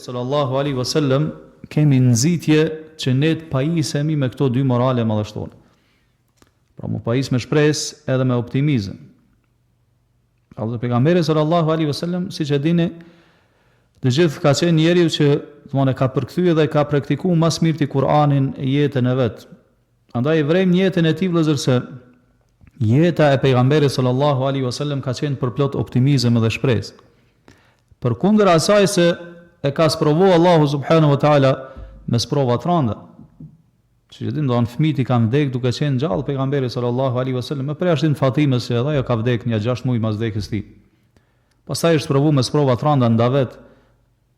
sallallahu alaihi wasallam kemi nxitje që ne të pajisemi me këto dy morale madhështore. Pra mu pajis me shpresë edhe me optimizëm. Allahu pejgamberi sallallahu alaihi wasallam, siç e dini, të gjithë ka qenë njeriu që domthonë ka përkthyer dhe ka praktikuar më së miri Kur'anin në jetën e vet. Andaj vrem jetën e tij vëllazër se jeta e pejgamberit sallallahu alaihi wasallam ka qenë përplot optimizëm dhe shpresë. Përkundër asaj se e ka sprovuar Allahu subhanahu wa taala me sprova të rënda. Që dim do an fëmijët i kanë vdek duke qenë gjallë pejgamberi sallallahu alaihi wasallam, me përjashtim Fatimës që edhe ajo ka vdek një 6 muaj pas vdekjes së tij. Pastaj është provuar me sprova të rënda ndavet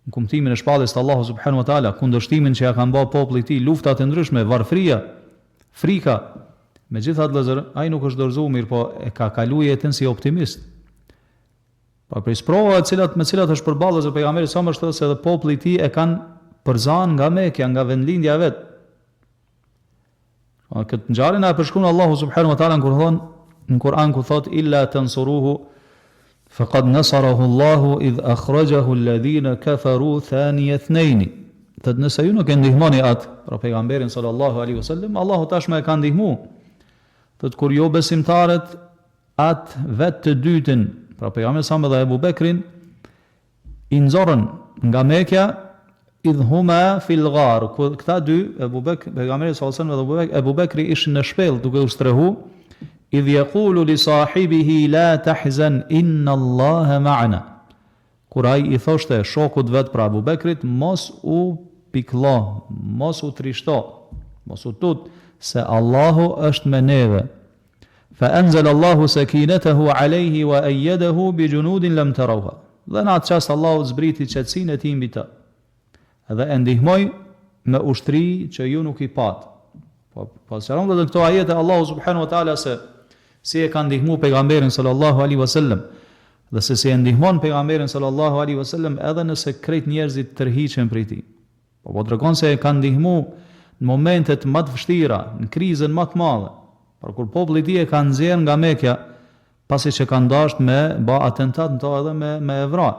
në kumtimin e shpalljes të Allahu subhanahu wa taala, kundërshtimin që ja kanë bërë populli i tij, lufta të ndryshme, varfëria, frika. Megjithatë vëllazër, ai nuk është dorëzuar mirë, po e ka kaluar jetën si optimist. Pa për sprova me cilat është përballur pejgamberi sa më shtë se edhe populli i tij e kanë përzan nga Mekja, nga vendlindja vet. Këtë ngjarje na përshkruan Allahu subhanahu wa taala kur thon në Kur'an ku thot illa tansuruhu faqad nasarahu Allahu idh akhrajahu alladhina kafaru thaniya ithnain. Tad nëse ju nuk e ndihmoni atë, pra pejgamberin sallallahu alaihi wasallam, Allahu tashmë e ka ndihmuar. Thot kur jo besimtarët atë vetë të dytën, pra pejgamberi sa më dhe Abu Bekrin i nxorën nga Mekja idh huma fil ghar. Këta dy, Abu Bekr, pejgamberi sallallahu alaihi wasallam dhe Abu Bekri ishin në shpellë duke u strehu, idh yaqulu li sahibihi la tahzan inna Allaha ma'ana. Kur ai i thoshte shokut vet pra Abu Bekrit, mos u piklo, mos u trishto, mos u tut, se Allahu është me neve. Fa anzala Allahu sakinatahu alayhi wa ayyadahu bi junudin lam tarawha. Dhe në atë çast Allahu zbriti qetësinë e tij mbi të. Dhe e ndihmoi me ushtri që ju nuk i pat. Po sqaron edhe këto ajete Allahu subhanahu wa taala se si e ka ndihmuar pejgamberin sallallahu alaihi wasallam dhe se si e ndihmon pejgamberin sallallahu alaihi wasallam edhe nëse krejt njerëzit tërhiqen prej tij. Po tregon se e ka ndihmuar në momentet më të vështira, në krizën më të madhe. Por kur populli i tij e ka nxjerr nga Mekja, pasi që kanë dashur me bë atentat në to edhe me evra.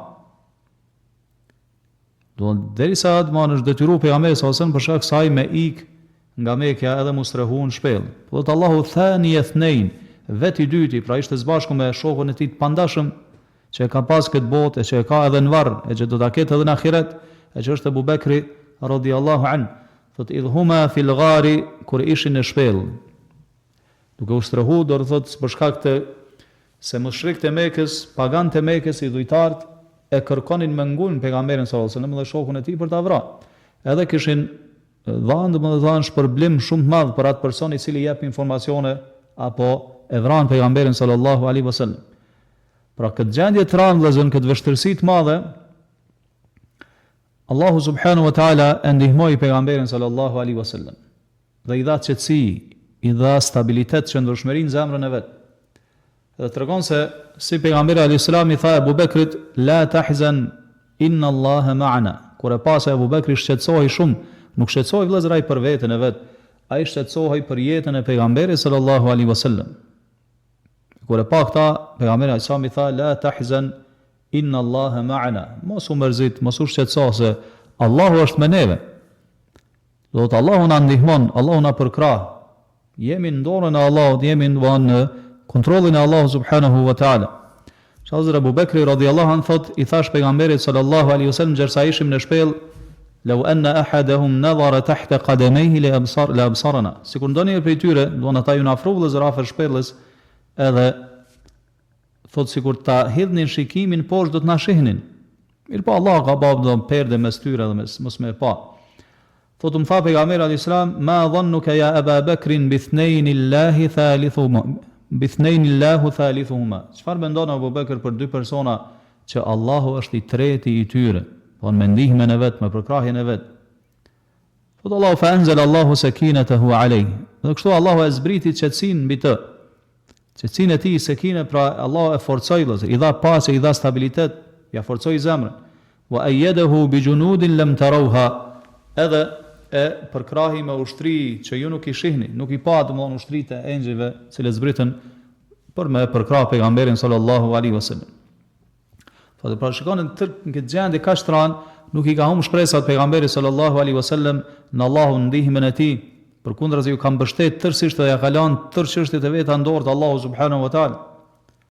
Do derisa domon është detyruar pejgamberi sallallahu alaihi wasallam për shkak se ai me ik nga Mekja edhe mos rrehun shpellë. Po thot Allahu thani ithnain, veti i dyti, pra ishte së bashku me shokun e tij të pandashëm që e ka pas këtë botë, që e ka edhe në varr, e që do ta ketë edhe në ahiret, e që është Abu Bekri radhiyallahu anhu. Thot idh huma fil ghari, kur ishin në shpellë. Duke u strehu, do të thot për shkak të se mushrikët e Mekës, pagant e Mekës, idhujtarët e kërkonin me ngun pejgamberin sallallahu alaihi wasallam dhe shokun e tij për ta vrarë. Edhe kishin dhënë domethënë shpërblim shumë të madh për atë person i cili jep informacione apo e vran pejgamberin sallallahu alaihi wasallam. Pra këtë gjendje të rëndësishme, këtë vështirësi të madhe, Allahu subhanahu wa taala e ndihmoi pejgamberin sallallahu alaihi wasallam. Dhe i dha qetësi, i dha stabilitet, qëndrueshmëri në zemrën e vet. Dhe tregon se si pejgamberi alayhis salam i tha Abu Bekrit la tahzan inna Allaha ma'ana. Kur e pa se Abu Bekri shqetësohej shumë, nuk shqetësohej vëllazëraj për veten e vet, ai shqetësohej për jetën e pejgamberit sallallahu alaihi wasallam. Kur e pa këta, pejgamberi alayhis salam i tha la tahzan inna Allaha ma'ana. Mos u mërzit, mos u shqetëso se Allahu është me neve. Do të Allahu na ndihmon, Allahu na përkrah. Jemi në dorën e Allahut, jemi në kontrollin e Allahut subhanahu wa taala. Shahzër Abu Bekri radhiyallahu anhu thot i thash pejgamberit sallallahu alaihi wasallam gjersa ishim në shpellë, law anna ahadahum nadhara tahta qadamayhi la absarana. Sikur ndonjëri prej tyre, do ata ju na afro vëllazër afër shpellës, edhe thot sikur ta hidhnin shikimin poshtë do të na shihnin. Mirpo Allah ka bërë perde mes tyre dhe mos me pa. Thot tha pejgamberi alayhis salam ma dhannuka ya Aba Bakrin bi ithnain Allahi thalithuhuma. Bithnain Allahu thalithuhuma. Çfarë mendon Abu Bekr për dy persona që Allahu është i treti i tyre, po me ndihmën e vet, me përkrahjen e vet. Thot Allahu fa anzala Allahu sakinatahu alayhi. Dhe kështu Allahu e zbriti qetësinë mbi të. Qetësinë e tij sekine, pra Allahu e forcoi vëllazër, i dha paqe, i dha stabilitet, ja forcoi zemrën. Wa ayyadahu bi junudin lam tarawha. Edhe e përkrahi me ushtri që ju nuk i shihni, nuk i pa domthon ushtritë e engjëjve që zbritën për me përkrah pejgamberin sallallahu alaihi wasallam. Pra shikoni në këtë gjendje kaq tran, nuk i ka humbur shpresat pejgamberit sallallahu alaihi wasallam në Allahun ndihmën e tij. Përkundrazi ju ka mbështet tërësisht dhe ja ka lënë tërë çështjet e veta në dorë të Allahut subhanahu wa taala.